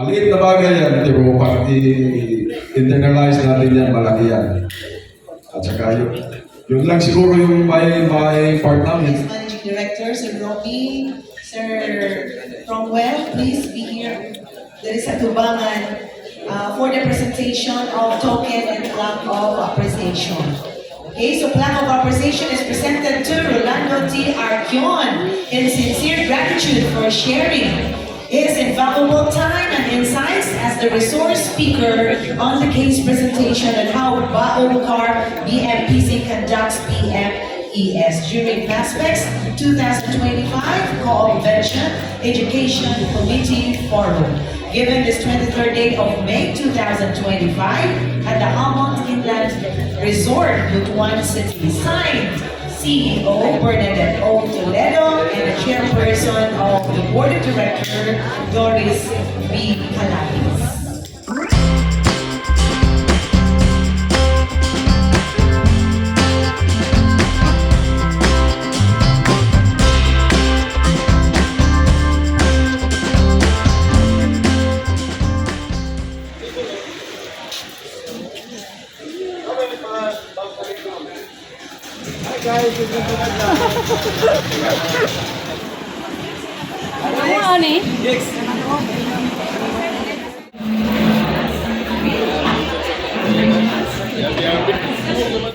Maliit na bagay yan, pero pag i-internalize natin yan, malaki yan. At saka yun lang siguro yung may part namin. Managing Director, Sir Rocky, Sir Cromwell, please be here. There is a tubangan for the presentation of token and plaque of appreciation. Okay, so plaque of appreciation is presented to Rolando T. Arquion in sincere gratitude for sharing his invaluable time and insights as the resource speaker on the case presentation on how Baocar BMPC conducts PMES during PASPEX 2025 Co-Convention Education Committee Forum. Given this 23rd day of May 2025 at the Almont Inland Resort, Butuan City. Signed, CEO Bernadette O. Toledo and the chairperson of the Board of Directors, Doris B. Calabis. Ano ni?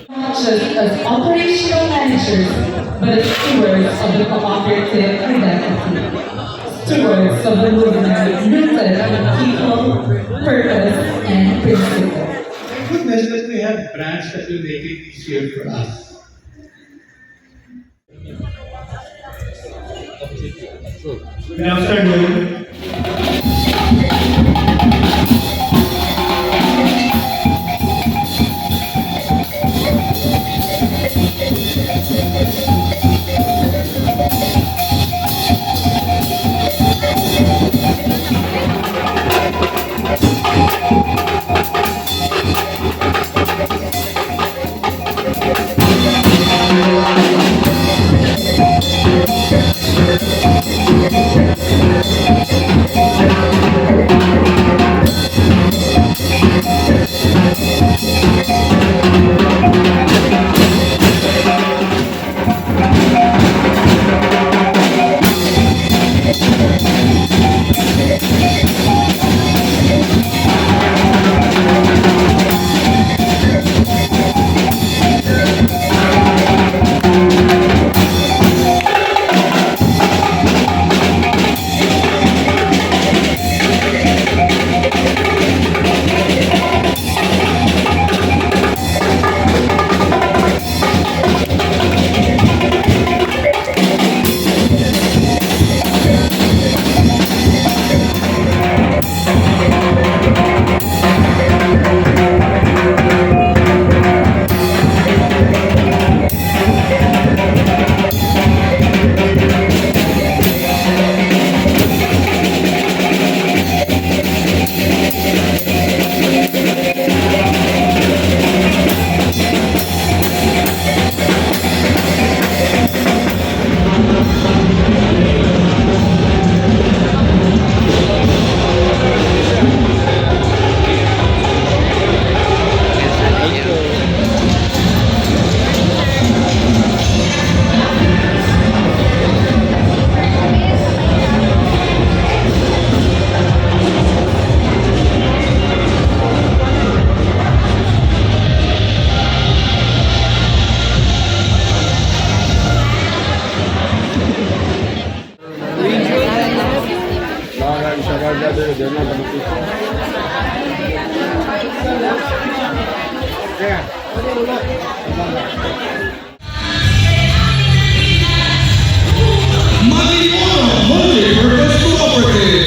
Not just as operational managers, but as stewards of the cooperative identity. Stewards of the movement rooted in people, purpose, and principle. Thank goodness that we have brands that will make it easier for us. Good afternoon. Multi-purpose cooperative.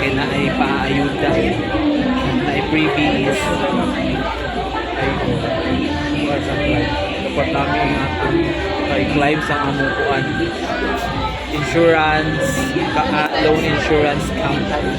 kay na ay paayuda na ay freebies ay or sa climb dapat namin ang atong kay climb sa among kuan insurance loan insurance company.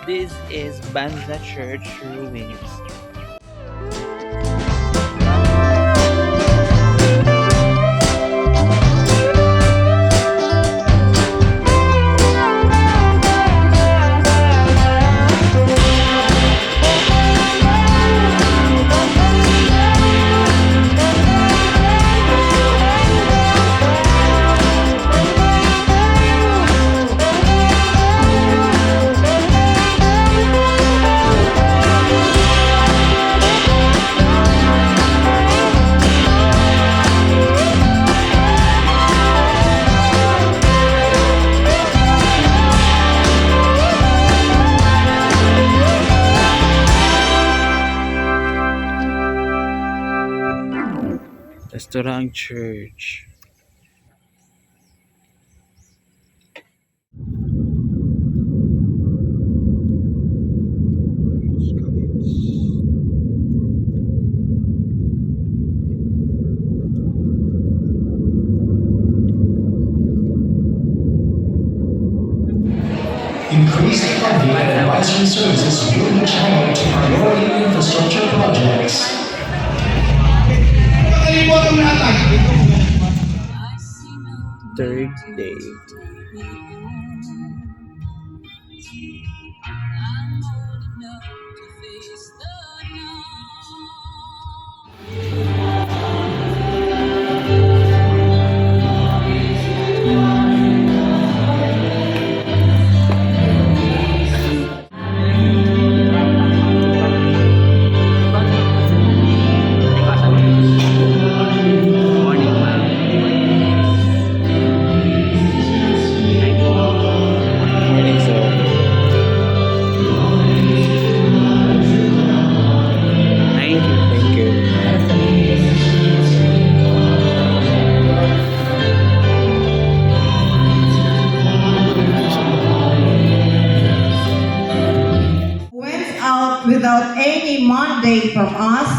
This is Banza Church ruins. Restaurant Church. Increased funding and advisory services will be channeled to priority infrastructure projects. Third day. Morning, ma'am. Morning, sir. Thank you. Went out without any mandate from us,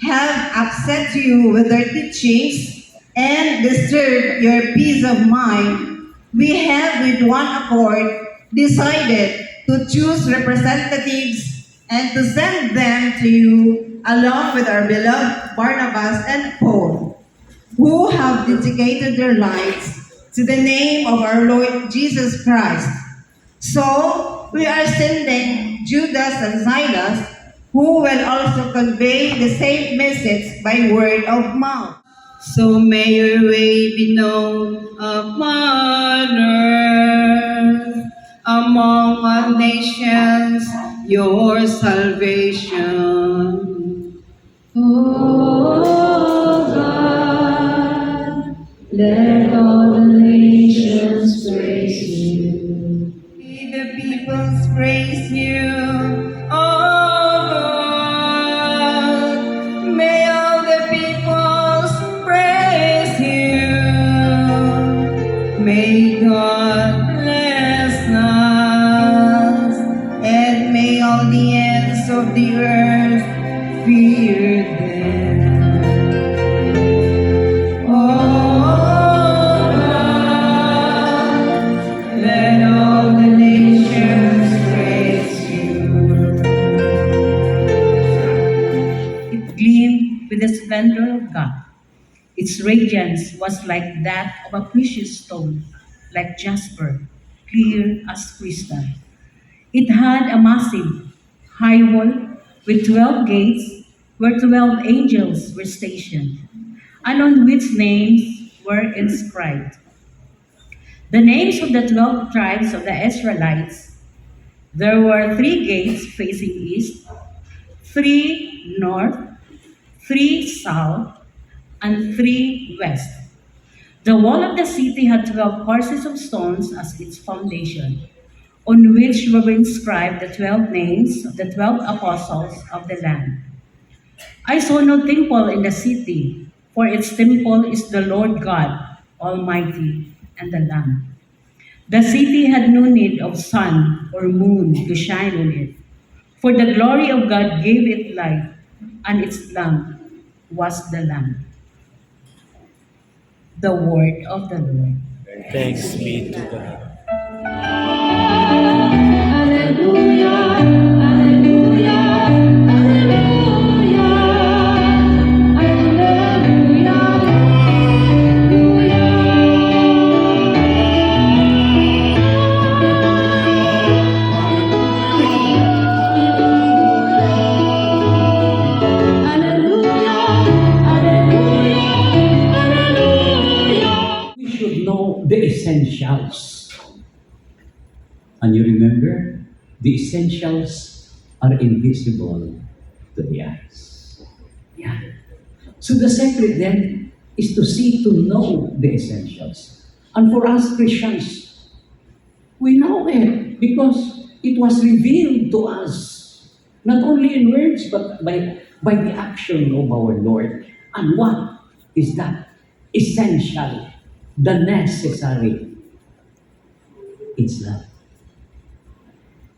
have upset you with their teachings, and disturbed your peace of mind, we have with one accord decided to choose representatives and to send them to you along with our beloved Barnabas and Paul, who have dedicated their lives to the name of our Lord Jesus Christ. So, we are sending Judas and Silas, who will also convey the same message by word of mouth. So may your way be known upon earth, among all nations, your salvation. Oh God, let all the nations praise you. May the peoples praise you, oh God. May all the peoples praise you. May God bless us, and may all the ends of the earth fear them. Oh God, let all the nations praise you. It gleamed with the splendor of God. Its radiance was like that of a precious stone, like jasper, clear as crystal. It had a massive, high wall with 12 gates, where 12 angels were stationed, and on which names were inscribed. The names of the 12 tribes of the Israelites. There were 3 gates facing east, 3 north, 3 south, and 3 west. The wall of the city had 12 courses of stones as its foundation, on which were inscribed the 12 names of the 12 apostles of the Lamb. I saw no temple in the city, for its temple is the Lord God Almighty and the Lamb. The city had no need of sun or moon to shine on it, for the glory of God gave it light, and its lamp was the Lamb. The word of the Lord. Thanks be to God. Hallelujah, hallelujah, hallelujah, hallelujah, We should know the essentials. And you remember, the essentials are invisible to the eyes. Yeah. So the secret then is to see, to know the essentials. And for us Christians, we know it because it was revealed to us, not only in words, but by the action of our Lord. And what is that? Essential, the necessary. It's love.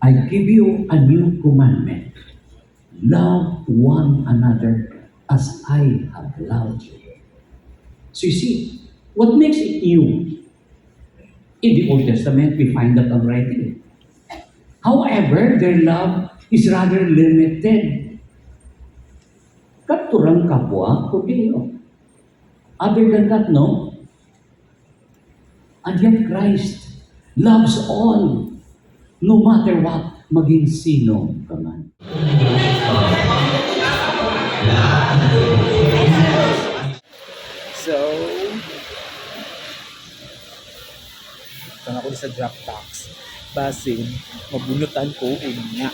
I give you a new commandment. Love one another as I have loved you. So you see, what makes it new? In the Old Testament, we find that already. However, their love is rather limited. Katurang kapwa, kudiyo. Other than that, no? And yet Christ loves all, no matter what, maging sino ka man. So, ito na ko sa drop box. Basin, mabunutan ko unya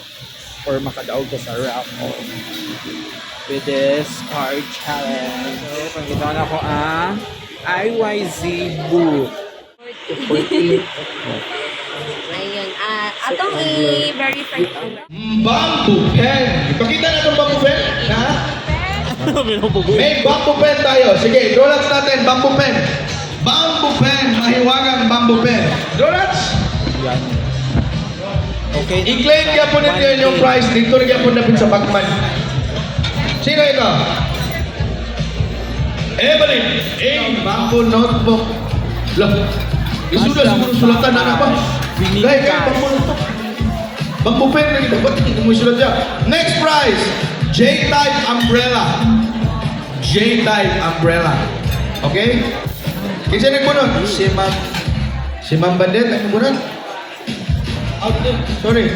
or makadaog ko sa raffle with this card challenge. So, pangita na ko ang IYZ booth. Ayun. Atong i-verify ito. Bamboo pen. Ipakita na itong bamboo pen. Ha? May bamboo pen tayo. Sige, donuts natin. Bamboo pen. Bamboo pen. Mahiwagang bamboo pen. Donuts. Yan. Okay. I-claim kaya po ninyo yung prize. Dito rin kaya po napin sa Bagman. Sino ito? Evelyn. Bamboo notebook. Look. Isulat siguro sulatan na na ba? Dahil kayo bamboo notebook. Bamboo pen na ito. Ba't hindi mo isulat dyan? Next prize. J-type umbrella. J-type umbrella. Okay? Kasi nagpunod? Si Ma'am Bandet nagpunod? Sorry.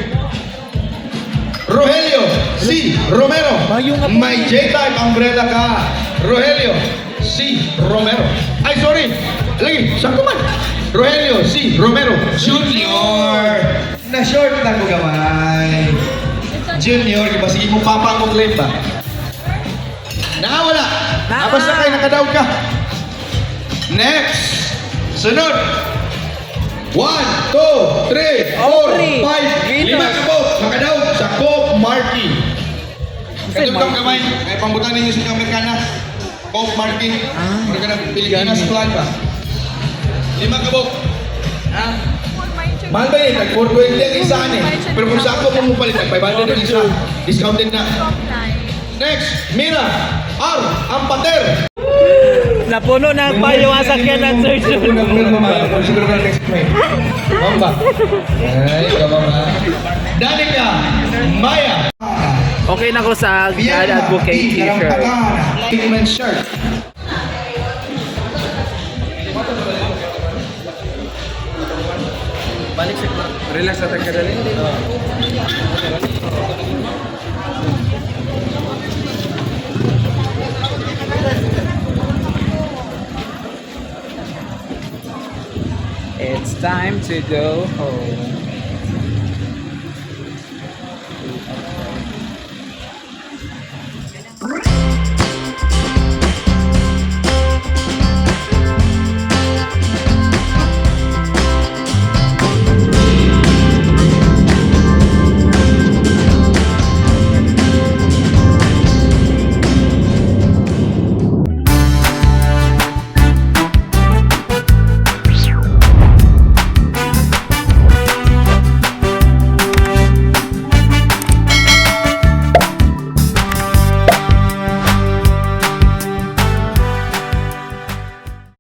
Rogelio C. Romero. May J-type umbrella ka. Rogelio C. Romero. Ay, sorry. Lagi, sakto man. Rogelio C. Romero Junior. Na-short na ko gamay. Junior, iba sige mo papa mo claim ba? Nawala. Abas na kayo, nakadaw ka. Next. Sunod. 1, 2, 3, 4, 5, 5 ka po. Makadaw sa Coke Marky. Ito itong kamay. Ay pambutan ninyo sa Amerikana. Coke Marky. Mga ka ng Pilipinas flag ba? 5 ka po. Mahal ba yun? Nag-420 ang isa eh. Pero kung sa ako mo palit, nag-500 ang isa. Discounted na. Next, Mira R. Ampater. Napuno na pa yung asakyan ng Sir Jun. Siguro ka next May. Mamba. Ay, mama. Danica Maya. Okay na ko sa God Advocate t-shirt. Pigment shirt. Balik sa relax sa tagkadali. It's time to go home.